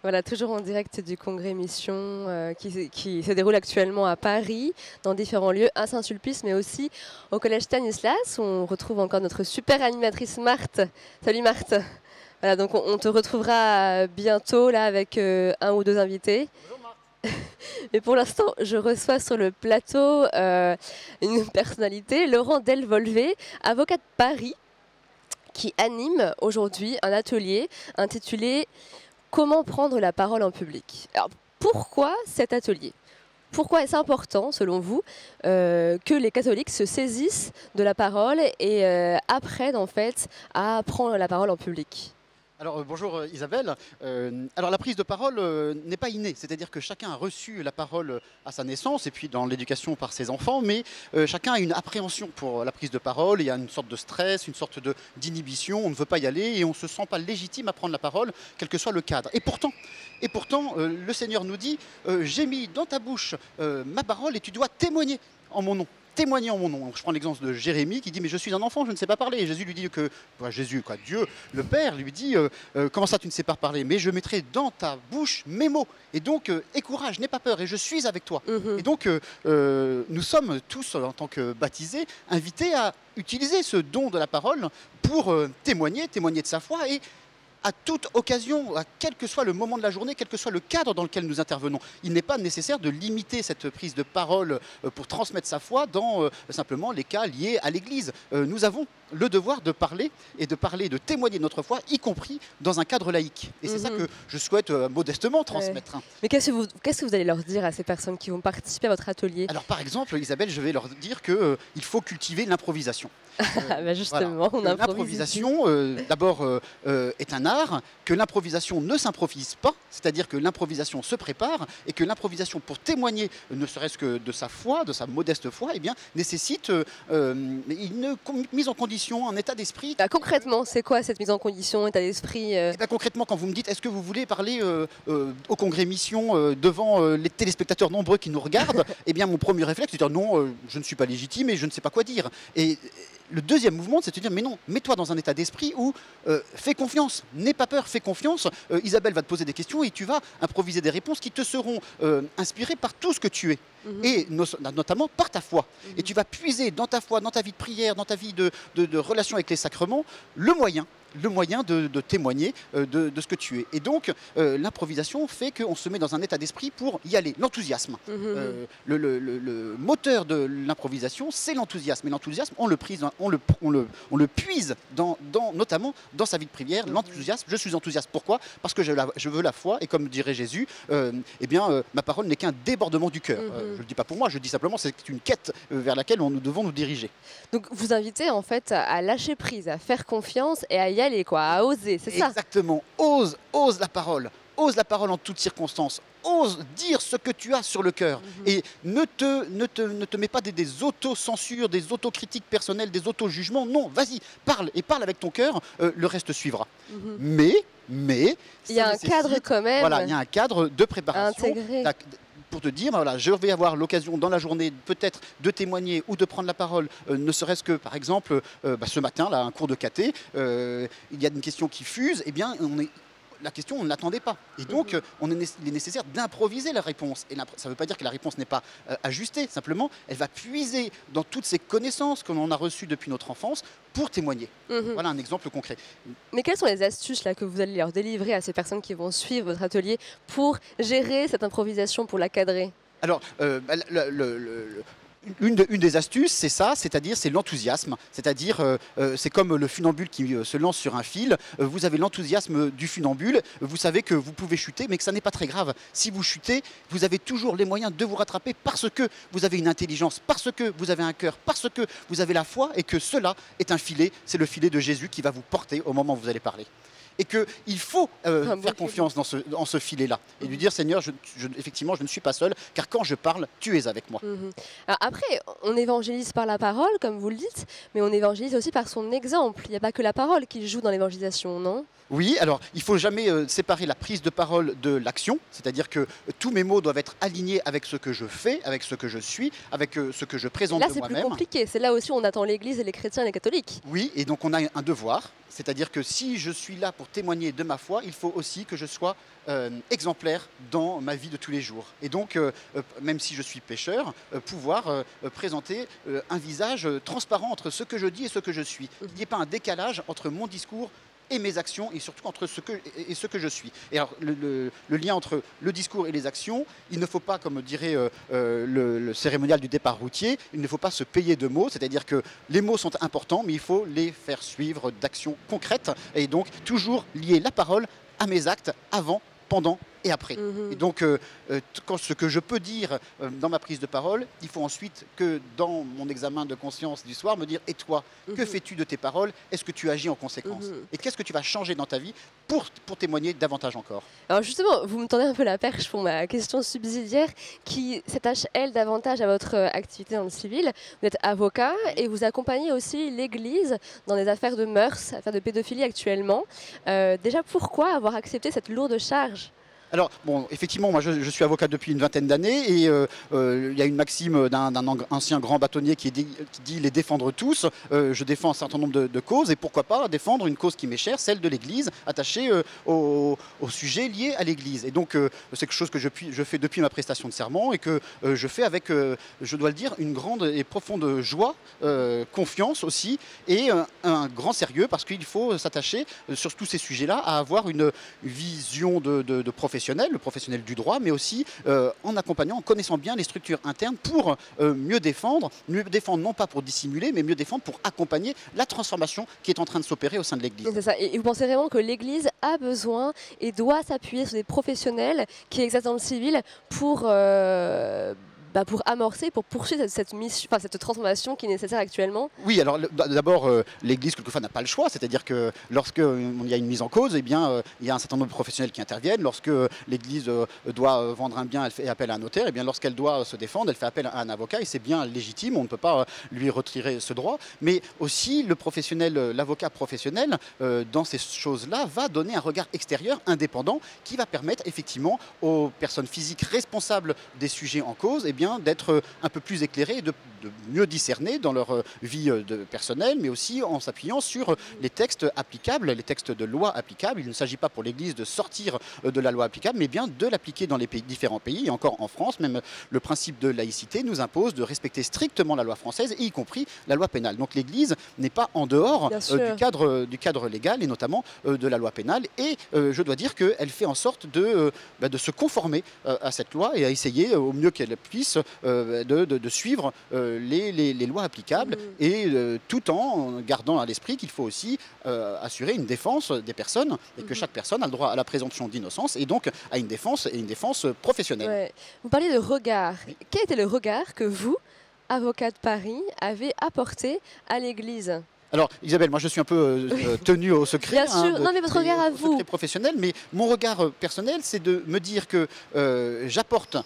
Voilà, toujours en direct du congrès Mission qui se déroule actuellement à Paris, dans différents lieux, à Saint-Sulpice, mais aussi au Collège Stanislas, où on retrouve encore notre super animatrice Marthe. Salut Marthe. Voilà, donc on te retrouvera bientôt là avec un ou deux invités. Bonjour Marc. Mais pour l'instant, je reçois sur le plateau une personnalité, Laurent Delvolvé, avocat de Paris, qui anime aujourd'hui un atelier intitulé Comment prendre la parole en public. Alors, pourquoi cet atelier? Pourquoi est-ce important, selon vous, que les catholiques se saisissent de la parole et apprennent en fait à prendre la parole en public? Alors bonjour Isabelle. Alors la prise de parole n'est pas innée, c'est-à-dire que chacun a reçu la parole à sa naissance et puis dans l'éducation par ses enfants, mais chacun a une appréhension pour la prise de parole. Il y a une sorte de stress, une sorte d'inhibition, on ne veut pas y aller et on ne se sent pas légitime à prendre la parole, quel que soit le cadre. Et pourtant le Seigneur nous dit j'ai mis dans ta bouche ma parole et tu dois témoigner en mon nom. Témoigner en mon nom. Je prends l'exemple de Jérémie qui dit mais je suis un enfant, je ne sais pas parler. Et Jésus lui dit que Dieu, le Père lui dit comment ça tu ne sais pas parler? Mais je mettrai dans ta bouche mes mots. Et donc aie courage, n'aie pas peur et je suis avec toi. Et donc nous sommes tous en tant que baptisés invités à utiliser ce don de la parole pour témoigner de sa foi et à toute occasion, à quel que soit le moment de la journée, quel que soit le cadre dans lequel nous intervenons. Il n'est pas nécessaire de limiter cette prise de parole pour transmettre sa foi dans simplement les cas liés à l'Église. Nous avons le devoir de parler, de témoigner de notre foi, y compris dans un cadre laïque. Et c'est ça que je souhaite modestement transmettre. Ouais. Mais qu'est-ce que vous allez leur dire à ces personnes qui vont participer à votre atelier? Alors par exemple, Isabelle, je vais leur dire qu'il faut cultiver l'improvisation. Bah justement, voilà. L'improvisation, d'abord, est un art, que l'improvisation ne s'improvise pas, c'est-à-dire que l'improvisation se prépare et que l'improvisation pour témoigner, ne serait-ce que de sa foi, de sa modeste foi, eh bien, nécessite une mise en condition, un état d'esprit. Bah, concrètement, c'est quoi cette mise en condition, état d'esprit Concrètement, quand vous me dites est-ce que vous voulez parler au congrès Mission devant les téléspectateurs nombreux qui nous regardent, eh bien mon premier réflexe c'est de dire non, je ne suis pas légitime et je ne sais pas quoi dire. Et le deuxième mouvement, c'est de dire mais non, mets-toi dans un état d'esprit où fais confiance, n'aie pas peur, fais confiance. Isabelle va te poser des questions et tu vas improviser des réponses qui te seront inspirées par tout ce que tu es. Et notamment par ta foi. Et tu vas puiser dans ta foi, dans ta vie de prière, dans ta vie de relation avec les sacrements, le moyen de témoigner de ce que tu es. Et donc, l'improvisation fait qu'on se met dans un état d'esprit pour y aller. L'enthousiasme. Le moteur de l'improvisation, c'est l'enthousiasme. Et l'enthousiasme, on le puise notamment dans sa vie de prière. L'enthousiasme, je suis enthousiaste. Pourquoi? Parce que je veux la foi. Et comme dirait Jésus, ma parole n'est qu'un débordement du cœur. Je ne le dis pas pour moi, je dis simplement c'est une quête vers laquelle nous devons nous diriger. Donc, vous invitez en fait à lâcher prise, à faire confiance et à y aller, quoi, à oser, c'est ça? Exactement. Ose la parole. Ose la parole en toutes circonstances. Ose dire ce que tu as sur le cœur. Et ne te mets pas des auto-censures, des autocritiques personnelles, des auto-jugements. Non, vas-y, parle. Et parle avec ton cœur, le reste suivra. Mais il y a un cadre quand même. Voilà, il y a un cadre de préparation. Intégré. Pour te dire, voilà, je vais avoir l'occasion dans la journée peut-être de témoigner ou de prendre la parole, ne serait-ce que par exemple ce matin, là, un cours de caté, il y a une question qui fuse, eh bien la question, on ne l'attendait pas. Et donc, il est nécessaire d'improviser la réponse. Et ça ne veut pas dire que la réponse n'est pas ajustée. Simplement, elle va puiser dans toutes ces connaissances que l'on a reçues depuis notre enfance pour témoigner. Voilà un exemple concret. Mais quelles sont les astuces là, que vous allez leur délivrer à ces personnes qui vont suivre votre atelier pour gérer cette improvisation, pour la cadrer? Alors, une des astuces, c'est ça, c'est l'enthousiasme. C'est-à-dire, c'est comme le funambule qui se lance sur un fil. Vous avez l'enthousiasme du funambule. Vous savez que vous pouvez chuter, mais que ça n'est pas très grave. Si vous chutez, vous avez toujours les moyens de vous rattraper parce que vous avez une intelligence, parce que vous avez un cœur, parce que vous avez la foi et que cela est un filet. C'est le filet de Jésus qui va vous porter au moment où vous allez parler. Et qu'il faut faire confiance dans ce filet-là et lui dire Seigneur, effectivement, je ne suis pas seul, car quand je parle, tu es avec moi. Alors après, on évangélise par la parole, comme vous le dites, mais on évangélise aussi par son exemple. Il n'y a pas que la parole qui joue dans l'évangélisation, non? Oui, alors il ne faut jamais séparer la prise de parole de l'action, c'est-à-dire que tous mes mots doivent être alignés avec ce que je fais, avec ce que je suis, avec ce que je présente Là, de c'est plus moi-même. compliqué. C'est là aussi où on attend l'Église et les chrétiens et les catholiques. Oui, et donc on a un devoir, c'est-à-dire que si je suis là pour témoigner de ma foi, il faut aussi que je sois exemplaire dans ma vie de tous les jours. Et donc, même si je suis pécheur, pouvoir présenter un visage transparent entre ce que je dis et ce que je suis. Il n'y ait pas un décalage entre mon discours et mes actions, et surtout entre ce que je suis. Et alors, le lien entre le discours et les actions, il ne faut pas, comme dirait le cérémonial du départ routier, il ne faut pas se payer de mots, c'est-à-dire que les mots sont importants, mais il faut les faire suivre d'actions concrètes, et donc toujours lier la parole à mes actes avant, pendant et après. Et donc, ce que je peux dire dans ma prise de parole, il faut ensuite que dans mon examen de conscience du soir, me dire, et toi, que fais-tu de tes paroles? Est-ce que tu agis en conséquence? Et qu'est-ce que tu vas changer dans ta vie pour témoigner davantage encore? Alors justement, vous me tendez un peu la perche pour ma question subsidiaire qui s'attache, elle, davantage à votre activité dans le civil. Vous êtes avocat et vous accompagnez aussi l'Église dans des affaires de mœurs, affaires de pédophilie actuellement. Déjà, pourquoi avoir accepté cette lourde charge? Alors, bon, effectivement, moi je suis avocat depuis une vingtaine d'années et il y a une maxime d'un ancien grand bâtonnier qui dit les défendre tous. Je défends un certain nombre de causes et pourquoi pas défendre une cause qui m'est chère, celle de l'Église, attachée au sujet lié à l'Église. Et donc, c'est quelque chose que je fais depuis ma prestation de serment et que je fais avec, je dois le dire, une grande et profonde joie, confiance aussi et un grand sérieux parce qu'il faut s'attacher sur tous ces sujets-là à avoir une vision de professionnel, le professionnel du droit, mais aussi en accompagnant, en connaissant bien les structures internes pour mieux défendre non pas pour dissimuler, mais mieux défendre pour accompagner la transformation qui est en train de s'opérer au sein de l'Église. C'est ça. Et vous pensez vraiment que l'Église a besoin et doit s'appuyer sur des professionnels qui exercent dans le civil pour amorcer, pour poursuivre cette mission, enfin, cette transformation qui est nécessaire actuellement? Oui, alors d'abord, l'Église quelquefois n'a pas le choix, c'est-à-dire que lorsqu'il y a une mise en cause, eh bien, il y a un certain nombre de professionnels qui interviennent. Lorsque l'Église doit vendre un bien, elle fait appel à un notaire, eh bien, lorsqu'elle doit se défendre, elle fait appel à un avocat, et c'est bien légitime, on ne peut pas lui retirer ce droit. Mais aussi, le professionnel, l'avocat professionnel, dans ces choses-là, va donner un regard extérieur, indépendant, qui va permettre effectivement aux personnes physiques responsables des sujets en cause, eh bien, d'être un peu plus éclairés et de mieux discerner dans leur vie personnelle, mais aussi en s'appuyant sur les textes applicables, les textes de loi applicables. Il ne s'agit pas pour l'Église de sortir de la loi applicable, mais bien de l'appliquer dans les différents pays. Et encore en France, même le principe de laïcité nous impose de respecter strictement la loi française, y compris la loi pénale. Donc l'Église n'est pas en dehors du cadre légal, et notamment de la loi pénale. Et je dois dire qu'elle fait en sorte de se conformer à cette loi et à essayer au mieux qu'elle puisse de suivre les lois applicables et tout en gardant à l'esprit qu'il faut aussi assurer une défense des personnes et que chaque personne a le droit à la présomption d'innocence et donc à une défense professionnelle. Ouais. Vous parliez de regard. Oui. Quel était le regard que vous, avocat de Paris, avez apporté à l'Église ? Alors Isabelle, moi je suis un peu tenu au secret. Bien sûr, non mais votre regard à vous. Secret professionnel, mais mon regard personnel, c'est de me dire que j'apporte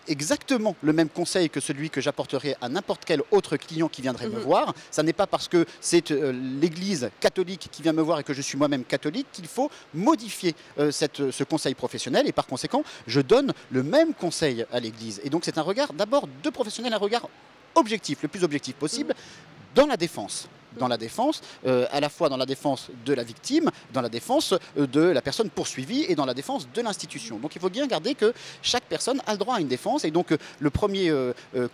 exactement le même conseil que celui que j'apporterais à n'importe quel autre client qui viendrait me voir. Ça n'est pas parce que c'est l'Église catholique qui vient me voir et que je suis moi-même catholique qu'il faut modifier ce conseil professionnel, et par conséquent, je donne le même conseil à l'Église. Et donc c'est un regard d'abord de professionnel, un regard objectif, le plus objectif possible, dans la défense. Dans la défense, à la fois dans la défense de la victime, dans la défense de la personne poursuivie et dans la défense de l'institution. Donc il faut bien garder que chaque personne a le droit à une défense, et donc le premier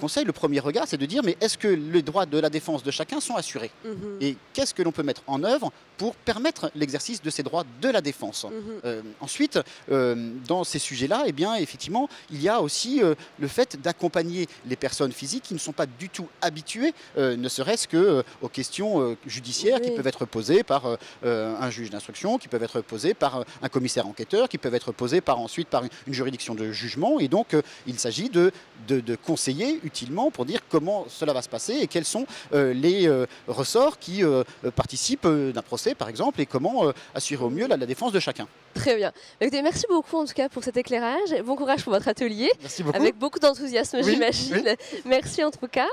conseil, le premier regard, c'est de dire mais est-ce que les droits de la défense de chacun sont assurés? Et qu'est-ce que l'on peut mettre en œuvre pour permettre l'exercice de ces droits de la défense? Ensuite, dans ces sujets-là, eh bien, effectivement, il y a aussi le fait d'accompagner les personnes physiques qui ne sont pas du tout habituées, ne serait-ce qu'aux questions judiciaires qui peuvent être posées par un juge d'instruction, qui peuvent être posées par un commissaire enquêteur, qui peuvent être posées ensuite par une juridiction de jugement. Et donc, il s'agit de conseiller utilement pour dire comment cela va se passer et quels sont les ressorts qui participent d'un procès, par exemple, et comment assurer au mieux la défense de chacun. Très bien. Écoutez, merci beaucoup en tout cas pour cet éclairage. Bon courage pour votre atelier. Merci beaucoup. Avec beaucoup d'enthousiasme, j'imagine. Oui. Merci en tout cas.